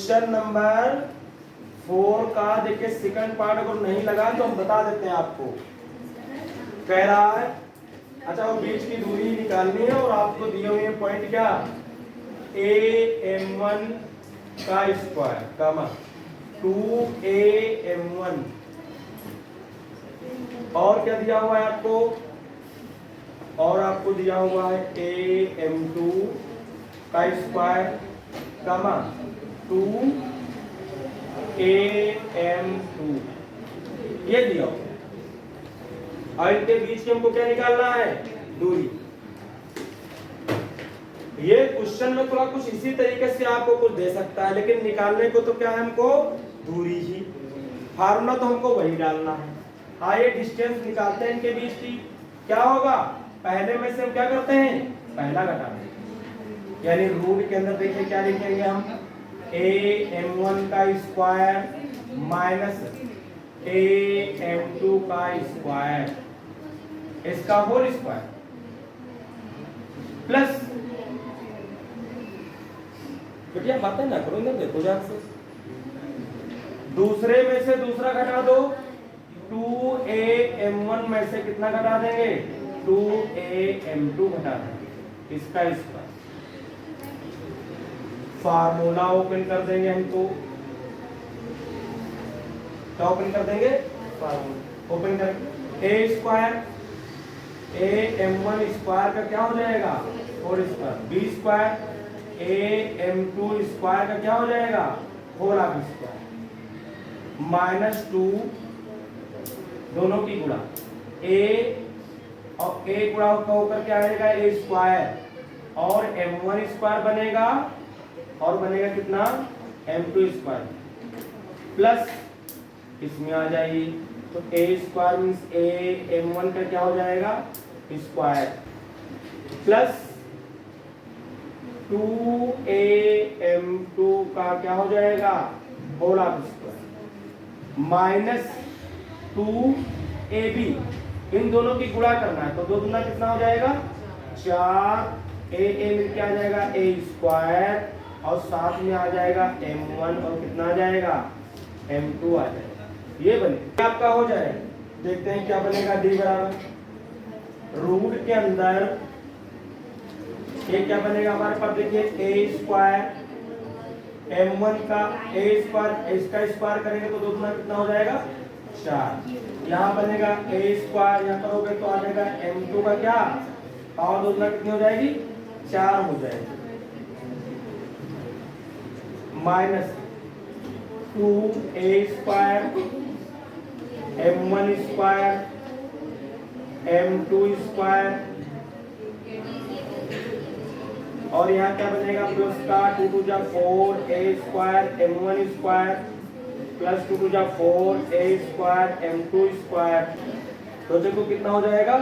Question number 4 का देखिए second part अगर नहीं लगा तो हम बता देते हैं आपको। कह रहा है अच्छा वो बीच की दूरी निकालनी है और आपको दिए हुए पॉइंट क्या am1 का स्क्वायर कमा 2am1 और क्या दिया हुआ है आपको, और आपको दिया हुआ है am2 का स्क्वायर कमा 2am2 ये दिया हुआ। और इनके बीच की हमको क्या निकालना है, दूरी। ये क्वेश्चन में थोड़ा कुछ इसी तरीके से आपको कुछ दे सकता है, लेकिन निकालने को तो क्या है हमको दूरी ही, फार्मूला तो हमको वही डालना है। हाँ ये डिस्टेंस निकालते हैं इनके बीच की, क्या होगा पहले में से हम क्या करते हैं पहला घटाते हैं, यानी रूट के अंदर देखिए क्या लिखेंगे हम am1 का स्क्वायर माइनस am2 का स्क्वायर इसका होल स्क्वायर प्लस बेटिया बातें ना करो ना, देखो ध्यान से दूसरे में से दूसरा घटा दो, 2am1 में से कितना घटा देंगे 2am2 घटा देंगे इसका स्क्वायर। फार्मूला ओपन कर देंगे हमको, क्या ओपन कर देंगे फार्मूला ओपन करके a स्क्वायर am1 स्क्वायर का क्या हो जाएगा 4 square, b square am2 square का क्या हो जाएगा होल हाफ स्क्वायर माइनस 2 दोनों की गुणा a और a गुणा होकर क्या आएगा a स्क्वायर और m1 स्क्वायर बनेगा और बनेगा कितना m2 स्क्वायर प्लस इसमें आ जाएगी तो a square means a m1 का क्या हो जाएगा स्क्वायर प्लस 2am2 का क्या हो जाएगा whole half square minus 2ab इन दोनों की गुणा करना है तो दो दूना कितना हो जाएगा 4 a मिल के आ जाएगा a स्क्वायर और साथ में आ जाएगा m1 और कितना आ जाएगा m2 आ जाएगा। ये बने आपका हो जाए, देखते हैं क्या बनेगा d बराबर रूट के अंदर ये क्या बनेगा हमारे पास देखिए a स्क्वायर m1 का a स्क्वायर इसका स्क्वायर करेंगे तो दो दूना कितना हो जाएगा 4, यहाँ बनेगा a स्क्वायर यहाँ करोगे तो आ जाएगा m2 का क्या और दो दूना कितनी हो जाएगी 4 हो जाएगी minus 2a square m1 square m2 square और यहाँ क्या बनेगा प्लस का 2 टू जा 4 a square m1 square plus 2 टू जा 4 a स्क्वायर m2 स्क्वायर तो देखो कितना हो जाएगा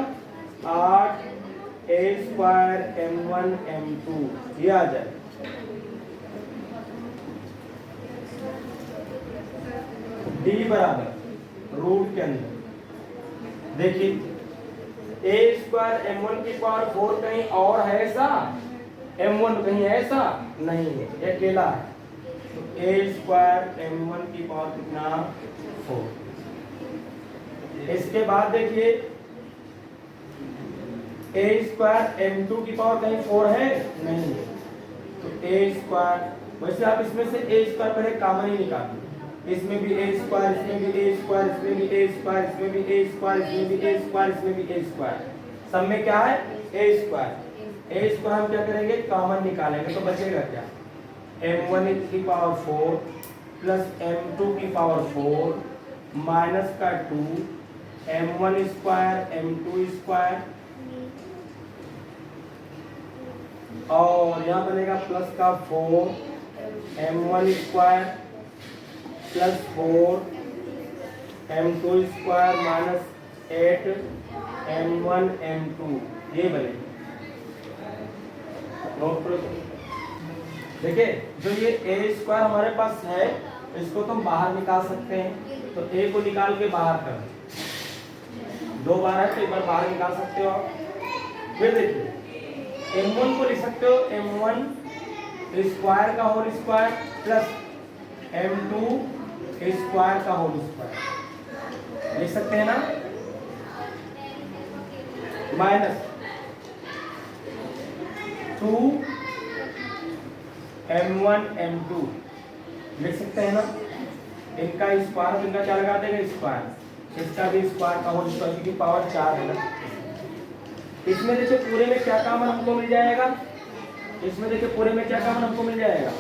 8 a स्क्वायर m1 m2 ये आ जाए। d बराबर रूट के अंदर देखिए a स्क्वायर m1 की पावर 4 कहीं और है ऐसा, m1 कहीं ऐसा नहीं है, ये अकेला है तो a स्क्वायर m1 की पावर कितना 4। इसके बाद देखिए a स्क्वायर m2 की पावर कहीं 4 है नहीं है तो a स्क्वायर, वैसे आप इसमें से a स्क्वायर पहले कॉमन ही निकालिए, इसमें भी a स्क्वायर इसमें भी a स्क्वायर इसमें भी a स्क्वायर इसमें भी a स्क्वायर इसमें भी a स्क्वायर इसमें भी a स्क्वायर, सब में क्या है a स्क्वायर। a स्क्वायर हम क्या करेंगे कॉमन निकालेंगे तो बचेगा क्या m1 की पावर 4 प्लस m2 की पावर 4 माइनस का 2 m1 स्क्वायर m2 स्क्वायर और यहाँ बनेगा प्लस का 4 m1 square plus 4 m2 square minus 8 m1 m2 ये बनेगा। देखिए जो ये a स्क्वायर हमारे पास है इसको तुम बाहर निकाल सकते हैं तो a को निकाल के बाहर कर दो बार है तो एक बार बाहर निकाल सकते हो आप। फिर देखिए m1 को लिख सकते हो m1 स्क्वायर का whole square plus m2 square का होल स्क्वायर लिख सकते हैं ना, माइनस 2 m1 m2 लिख सकते हैं ना, इनका स्क्वायर, इनका क्या लगा देंगे स्क्वायर, इसका भी स्क्वायर का होल स्क्वायर की पावर 4 है ना। इसमें देखिए पूरे में क्या कॉमन हमको मिल जाएगा, इसमें देखिए पूरे में क्या कॉमन हमको मिल जाएगा,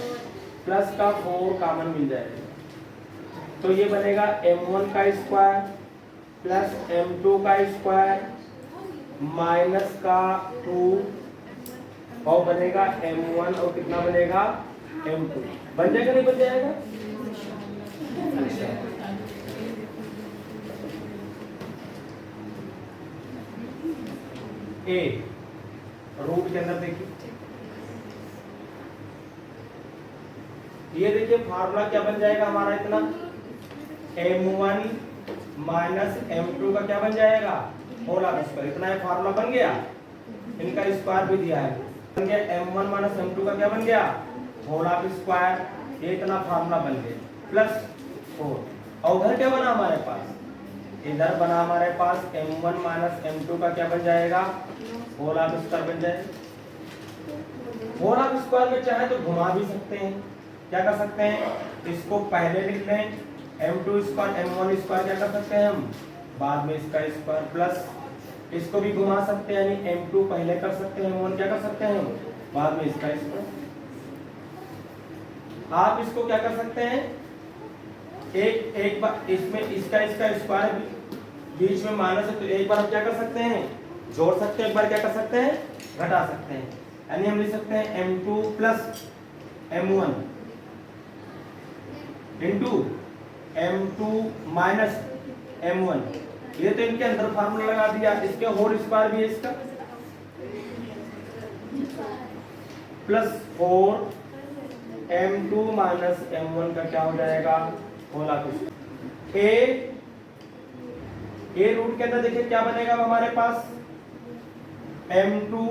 प्लस का 4 कॉमन मिल जाएगा। तो ये बनेगा m1 का स्क्वायर प्लस m2 का स्क्वायर माइनस का 2 और बनेगा m1 और कितना बनेगा m2। बन जाएगा नहीं बन जाएगा? अच्छा ए रूट के अंदर देखिए, ये देखिए फार्मूला क्या बन जाएगा हमारा, इतना m1 माइनस m2 का क्या बन जाएगा होल स्क्वायर, इतना ये फार्मूला बन गया। इनका स्क्वायर भी दिया है, बन गया m1 माइनस m2 का क्या बन गया होल स्क्वायर, ये इतना फार्मूला बन गया प्लस 4। और उधर क्या बना हमारे पास, इधर बना हमारे पास m1 माइनस m2 का क्या बन जाएगा होल स्क्वायर बन जाएगा। होल स्क्वायर में चाहे तो घुमा भी सकते हैं, क्या कर सकते हैं, इसको पहले लिख लें m2 स्क्वायर m1 स्क्वायर, क्या कर सकते हैं हम बाद में इसका स्क्वायर, प्लस इसको भी घुमा सकते हैं, यानी m2 पहले कर सकते हैं m1 क्या कर सकते हैं हम बाद में इसका स्क्वायर। आप इसको क्या कर सकते हैं, एक बार इसमें इसका स्क्वायर बीच में माइनस है, तो एक बार हम क्या कर सकते हैं जोड़ सकते हैं, एक बार क्या कर सकते हैं घटा सकते हैं, यानी हम लिख सकते हैं m2 plus m1 into m2 minus m1। ये तो इनके अंदर फार्मूला लगा दिया, इसके होल स्क्वायर भी है इसका, प्लस 4 m2 माइनस m1 का क्या हो जाएगा होल स्क्वायर। ए रूट के अंदर देखिए क्या बनेगा हमारे पास m2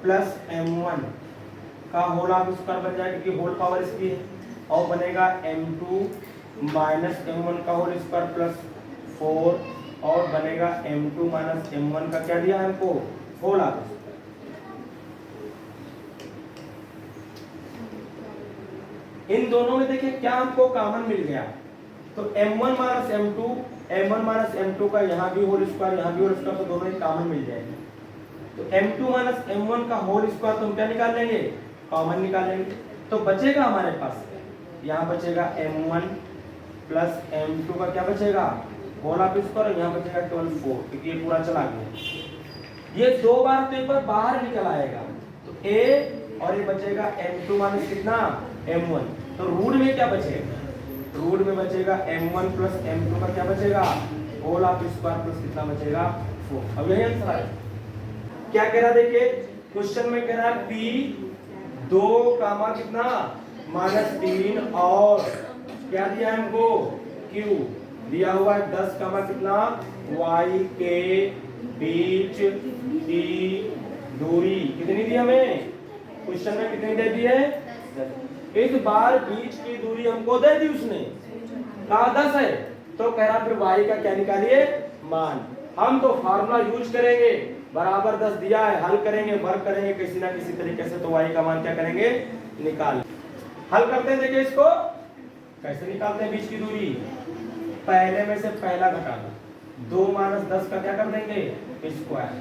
प्लस m1 का होल स्क्वायर बन जाएगा, क्योंकि होल पावर इसकी है, और बनेगा m2 माइनस m1 का होल स्क्वायर प्लस 4 और बनेगा m2 माइनस m1 का क्या दिया है हमको होल स्क्वायर। इन दोनों में देखिए क्या हमको कॉमन मिल गया, तो m1 माइनस m2 का यहाँ भी होल स्क्वायर यहाँ भी होल स्क्वायर, तो दोनों ही कॉमन मिल जाएंगे। तो m2 माइनस m1 का होल स्क्वायर तो हम क्या निकाल लेंगे कॉमन निकाल लेंगे, तो बचेगा हमारे पास यहाँ बचेगा m1 प्लस m2 का क्या बचेगा होल स्क्वायर, यहाँ बचेगा केवल 4, क्योंकि ये पूरा चला गया। ये दो बार तो एक बार बाहर निकल आएगा, तो a और ये बचेगा m2 माइनस कितना m1, तो रूट में क्या बचेगा, रूट में बचेगा m1 प्लस m2 का क्या बचेगा होल स्क्वायर प्लस कितना बचेगा 4। अब यही आंसर आएगा। क्या कह रहा देखिए क्वेश्चन में कह रहा है p 2 कामा कितना -3 और क्या दिया है हमको q दिया हुआ है 10 कामा कितना y के बीच की दूरी कितनी दी हमें, क्वेश्चन में कितनी दे दी है, इस बार बीच की दूरी हमको दे दी उसने, कहा 10 है, तो कह रहा फिर y का क्या निकालिए मान। हम तो फार्मूला यूज करेंगे, बराबर 10 दिया है, हल करेंगे वर्क करेंगे किसी ना किसी तरीके से, तो y का मान क्या करेंगे निकाल। हल करते हैं, देखिए इसको कैसे निकालते हैं बीच की दूरी, पहले में से पहला घटा दो, 2 माइनस 10 का क्या कर देंगे स्क्वायर,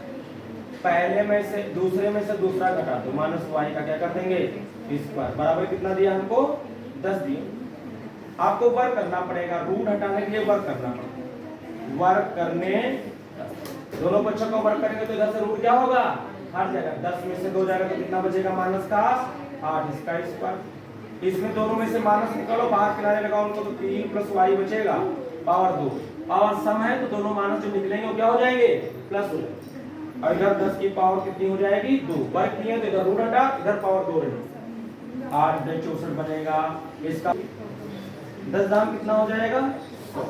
पहले में से दूसरे में से दूसरा घटा दो, माइनस y का क्या कर देंगे स्क्वायर, बराबर कितना दिया हमको 10 दिए। आपको वर्क करना पड़ेगा, रूट हटाने के लिए वर्क करना पड़ेगा, वर्क करने दोनों पक्षों को वर्क करेंगे तो इधर से रूट क्या होगा हट जाएगा, 10 में से 2 जाएगा तो कितना बचेगा माइनस का 8, इसका स्क्वायर, इसमें दोनों में से माइनस निकालो बाहर किनारे लगाओ उनको, तो 3 प्लस y बचेगा पावर 2, पावर सम है तो दोनों माइनस जो निकलेंगे वो क्या हो जाएंगे प्लस हो जाएंगे, और इधर 10 की पावर कितनी हो जाएगी 2, वर्क किए तो इधर रूट हटा इधर पावर 2 रहेगी, 8 × 64 बनेगा, इसका 10 दाम कितना हो जाएगा 100,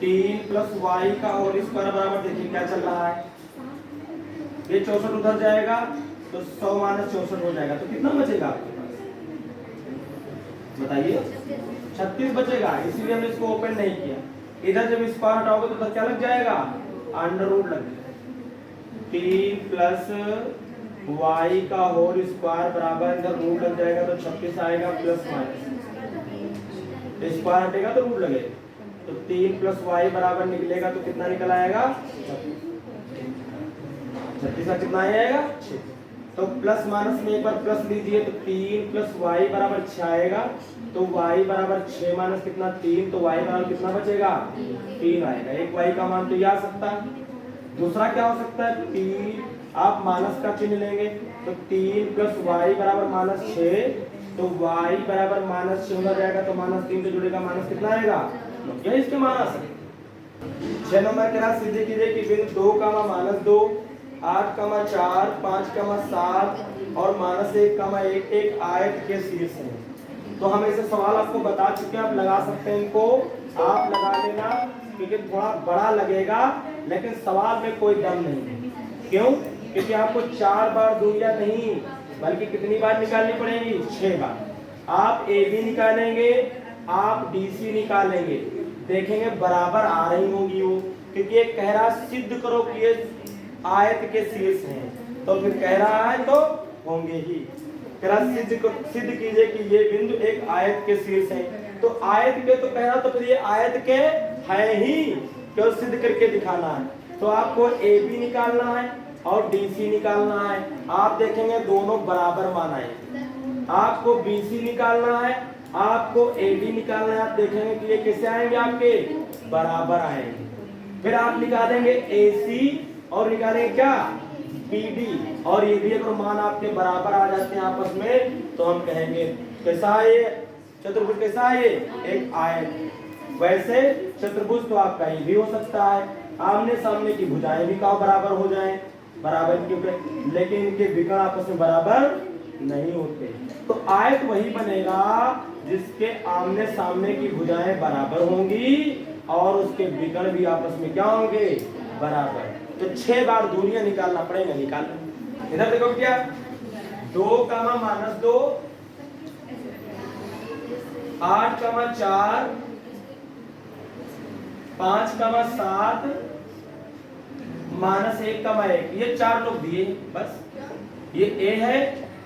3 प्लस y का होल स्क्वायर बराबर देखिए क्या चल रहा है, ये 64 उधर जाएगा तो 100 माइनस 64 हो जाएगा, तो कितना बचेगा आपके पास बताइए 36 बचेगा, इसीलिए हमने इसको ओपन नहीं किया। इधर जब स्क्वायर हटाओगे तो क्या लग जाएगा, अंडर रूट लग जाएगा। 3 प्लस वाई का होल स्क्वायर बराबर इधर रूट लग जाएगा तो 36 आएगा प्लस माइनस, स्क्वायर हटेगा तो रूट लगेगा, तो 3 प्लस वाई बराबर निकलेगा तो कितना निकल आएगा 36 का कितना आएगा 6। तो प्लस माइनस में एक बार प्लस लीजिए तो 3 प्लस वाई बराबर 6 आएगा, तो वाई बराबर 6 माइनस कितना 3, तो वाई बराबर कितना बचेगा 3 आएगा। एक वाई का मान तो ये आ सकता है। दूसरा क्या हो सकता है, 3 आप माइनस का चिन्ह लेंगे तो 3 प्लस वाई बराबर माइनस 6, तो वाई बराबर माइनस 6 हो जाएगा, तो माइनस 3 से जुड़ेगा माइनस कितना आएगा, यही इसके माइनस है। 6 नंबर के रात सीधे कीजिए कि बिंदु 2 -2 8 4 5 7 और -1 एक आयत के शीर्ष है। तो हम ऐसे सवाल आपको बता चुके हैं, आप लगा सकते हैं इनको, आप लगा लेना क्योंकि थोड़ा बड़ा लगेगा लेकिन सवाल में कोई दम नहीं। क्यों? क्योंकि आपको 4 बार दूरियां नहीं बल्कि कितनी बार निकालनी पड़ेगी, 6 बार। आप ए बी निकालेंगे, आप डी सी निकालेंगे, देखेंगे बराबर आ रही होंगी वो, क्योंकि ये कह रहा सिद्ध करो कि ये आयत के शीर्ष हैं, तो फिर कह रहा है तो होंगे ही। कह रहा सिद्ध कीजिए कि ये बिंदु एक आयत के शीर्ष है, तो आयत के तो कह रहा, तो फिर ये आयत के है ही, क्यों सिद्ध करके दिखाना है। तो आपको ए बी निकालना है और डी सी निकालना है। आप देखेंगे दोनों बराबर मान आएंगे। आपको बी सी निकालना है, आपको ए डी निकालना है, आप देखेंगे कि ये कैसे आएंगे, आपके बराबर आएंगे। फिर आप निकालेंगे ए सी और निकालेंगे क्या, बी डी, और ये भी अगर मान आपके बराबर आ जाते हैं आपस में तो हम कहेंगे कैसा है ये चतुर्भुज, कैसा है ये एक आयत। वैसे चतुर्भुज तो आपका ये भी हो सकता है, आमने सामने की भुजाएं भी का बराबर हो जाएं, बराबर के, लेकिन इनके विकर्ण आपस में बराबर नहीं होते। तो आयत वही बनेगा जिसके आमने सामने की भुजाएं बराबर होंगी और उसके विकर्ण भी आपस में क्या होंगे, बराबर। तो 6 बार दूरियां निकालना पड़ेगा, निकाल। इधर देखो क्या, 2 -2 8 4 5 7 -1 ये 4 लोग दिए बस। ये ए है,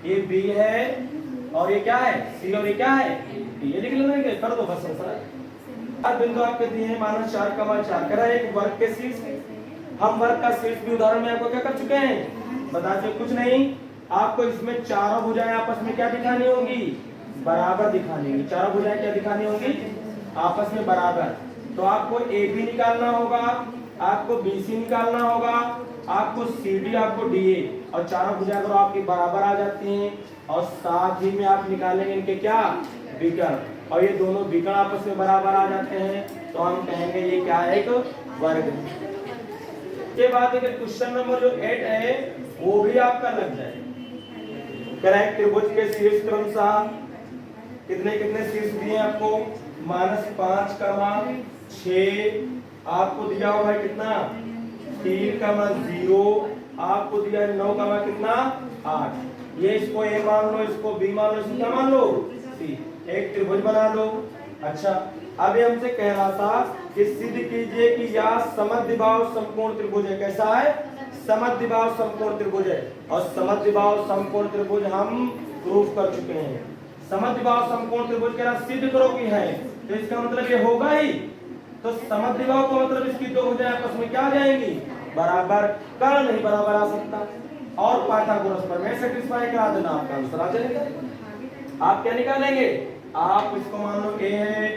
ये बी है और ये क्या है सी, और ये क्या है डी। ये लिख लेंगे, कर दो बस ऐसा। बिंदु आपके दिए हैं -4 4, कह रहा है एक वर्ग के शीर्ष। हम वर्ग का शीर्ष भी उदाहरण में आपको क्या कर चुके हैं, बता चुके। कुछ नहीं, आपको इसमें चारों भुजाएं आपस में क्या दिखानी होंगी, बराबर दिखानी होंगी। चारों भुजाएं क्या दिखानी होंगी, आपस में बराबर। तो आपको ए बी निकालना होगा, आपको बी सी निकालना होगा, आपको सी डी, आपको डी ए, और चारों भुजाएं अगर आपकी बराबर आ जाती हैं और साथ ही में आप निकालेंगे इनके क्या विकर्ण, और ये दोनों विकर्ण आपस में बराबर आ जाते हैं तो हम कहेंगे ये क्या है, एक वर्ग। के बाद क्वेश्चन नंबर जो 8 है वो भी आपका लग जाए। करेक्ट, त्रिभुज के शीर्ष क्रमशः कितने कितने शीर्ष दिए आपको, -5 6 आपको दिया हुआ है कितना 3 0, आपको दिया है 9 कितना 8। ये इसको ए मान लो, इसको बी मान लो, इसको क्या मान लो सी। एक त्रिभुज बना लो। अच्छा, अब ये हमसे कह रहा था कि सिद्ध कीजिए कि यह समद्विबाहु समकोण त्रिभुज है। कैसा है, समद्विबाहु समकोण त्रिभुज है। और समद्विबाहु समकोण त्रिभुज हम प्रूफ कर चुके हैं। समद्विबाहु समकोण त्रिभुज कह रहा सिद्ध करो कि है, तो इसका मतलब ये होगा ही। तो समद्विबाहु का मतलब इसकी दो भुजाएं आपस में क्या आ जाएंगी, बराबर। कर्ण नहीं बराबर आ सकता। और पाइथागोरस प्रमेय सेटिस्फाई करा देना, आपका आंसर आ जाएगा। आप क्या निकालेंगे, आप इसको मान लो ए है,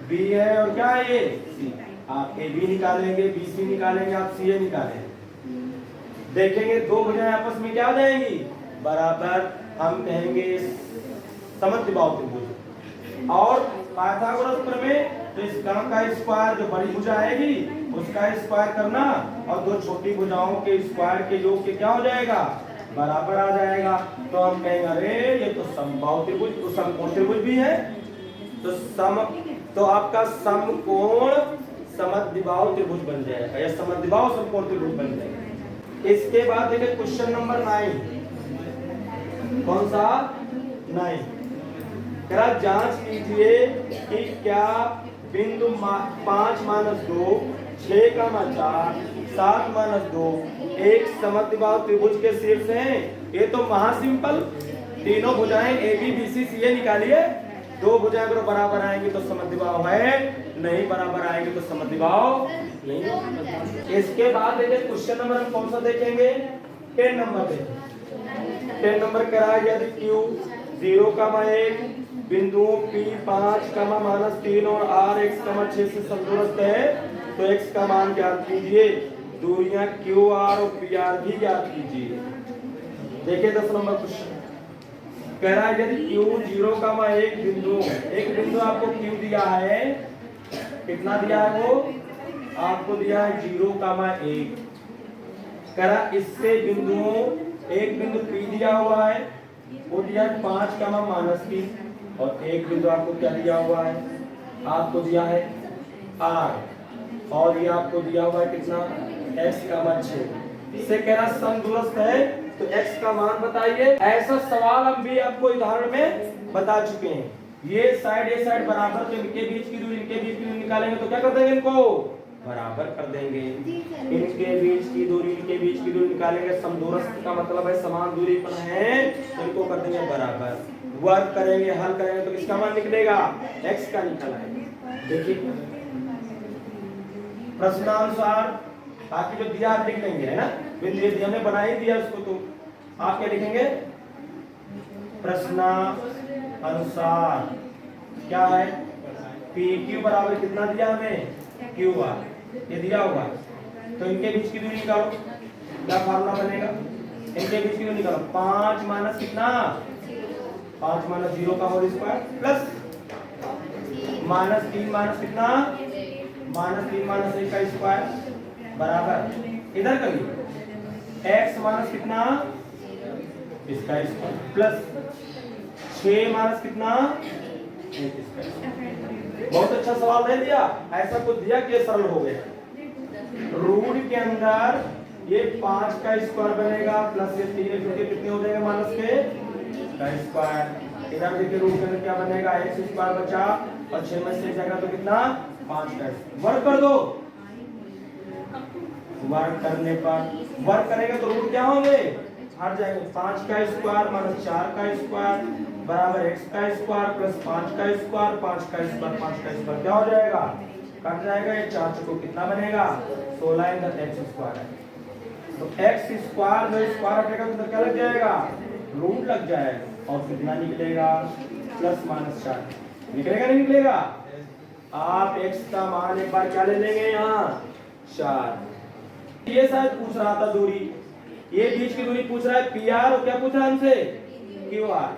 बी है और क्या है ये सी। आप ए बी निकालेंगे, बी सी निकालेंगे, आप सी ए निकालेंगे। देखेंगे दो भुजाएं आपस में क्या आ जाएंगी, बराबर। हम कहेंगे समद्विबाहु त्रिभुज। और पाइथागोरस प्रमेय, तो इस कर्ण का स्क्वायर जो बड़ी भुजा आएगी उसका स्क्वायर करना और दो छोटी भुजाओं के स्क्वायर के योग के क्या हो जाएगा, बराबर आ जाएगा। तो हम कहेंगे अरे ये तो समबाहु त्रिभुज, तो समकोण त्रिभुज भी है। तो आपका समकोण समद्विबाहु त्रिभुज बन जाएगा या समद्विबाहु समकोण त्रिभुज बन जाएगा। इसके बाद देखिए क्वेश्चन नंबर 9। कौन सा 9? जरा जांच कीजिए कि क्या बिंदु 5 माइनस 2 6 का 4 7 माइनस 2 एक समद्विबाहु त्रिभुज के शीर्ष हैं। ये तो महासिंपल, तीनों भुजाएं ए बी बी सी सी ए निकालिए, दो भुजाएं अगर बराबर आएंगी तो समद्विबाहु है, नहीं बराबर आएंगे तो समद्विबाहु नहीं है। इसके बाद देखिए क्वेश्चन नंबर हम कौन सा देखेंगे, 10 नंबर देखेंगे। 10 नंबर कह रहा है यदि Q 0,1 बिंदुओं P5, -3 और R, x, 6 से समदूरस्थ है तो x का मान ज्ञात कीजिए। दूरियां QR और PR भी ज्ञात कीजिए। देखिए 10 नंबर क्वेश्चन कह रहा है यदि Q 0,1 बिंदु, एक बिंदु आपको Q दिया है, कितना दिया है वो आपको दिया है 0,1। कह रहा इससे बिंदुओं, एक बिंदु P दिया हुआ है वो दिया है 5, -3 और एक बिंदु आपको क्या दिया हुआ है, आपको दिया है R और ये आपको दिया हुआ है कितना x, 6। इससे कह रहा समदूरस्थ है तो x का मान बताइए। ऐसा सवाल हम भी आपको उदाहरण में बता चुके हैं। ये साइड बराबर, तो इनके बीच की दूरी निकालेंगे तो क्या कर देंगे, इनको बराबर कर देंगे। इनके बीच की दूरी निकालेंगे, समदूरस्थ का मतलब है समान दूरी पर है, इनको कर देंगे बराबर। वर्क करेंगे, हल करेंगे तो किसका मान निकलेगा, x का निकल आएगा। देखिए प्रश्नानुसार बाकी जो दिया आप लिख लेंगे, है ना, बिंदु हमने बना ही दिया उसको, तो आप क्या लिखेंगे, प्रश्नानुसार क्या है, PQ बराबर कितना दिया हमें, QR ये दिया हुआ है। तो इनके बीच की दूरी निकालो, क्या फार्मूला बनेगा, इनके बीच की दूरी निकालो, 5 माइनस कितना, 5 माइनस 0 का होल स्क्वायर प्लस -3 माइनस कितना, -3 माइनस 1 का स्क्वायर बराबर, इधर करिए x माइनस कितना, इसका स्क्वायर प्लस 6 माइनस कितना, बहुत अच्छा सवाल दे दिया, ऐसा कुछ दिया कि सरल हो गया। रूट के अंदर ये 5 का स्क्वायर बनेगा प्लस ये 3 कितने हो जाएंगे, माइनस के का स्क्वायर। इधर देखिए रूट के अंदर क्या बनेगा, x स्क्वायर बचा और 6 में से जाएगा तो कितना, 5 का। वर्क कर दो, वर्क करने पर, वर्क करेंगे तो रूट क्या होंगे, हट जाएंगे। 5 का स्क्वायर माइनस 4 का स्क्वायर बराबर x का स्क्वायर प्लस 5 का स्क्वायर, 5 का स्क्वायर 5 का स्क्वायर क्या हो जाएगा, कट जाएगा। ये 4 चौको कितना बनेगा, 16 इधर x स्क्वायर है तो x स्क्वायर में स्क्वायर हटेगा तो क्या लग जाएगा, रूट लग जाएगा और कितना निकलेगा, +-4 निकलेगा, नहीं निकलेगा। आप x का मान एक बार क्या ले लेंगे, यहाँ 4। ये शायद पूछ रहा था दूरी, ये बीच की दूरी पूछ रहा है PR और क्या पूछ रहा है हमसे, QR।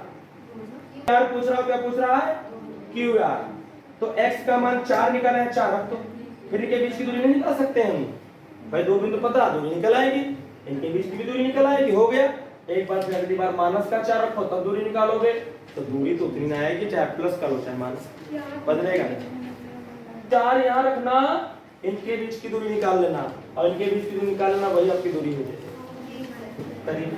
PR पूछ रहा है, क्या पूछ रहा है, QR। तो x का मान 4 निकाला है, 4 रख दो, फिर इनके बीच की दूरी नहीं निकाल सकते हम भाई, दो बिंदु पता, दूरी निकल आएगी, इनके बीच की भी दूरी निकल आएगी, हो गया। एक बार फिर अगली बार -4 रखो तब दूरी निकालोगे, तो दूरी तो उतनी ना आएगी, चाहे प्लस कर लो चाहे माइनस, बदलेगा नहीं। 4 यहाँ रखना, इनके बीच की दूरी निकाल लेना और इनके बीच की दूरी निकाल लेना, वही आपकी दूरी हो जाएगी।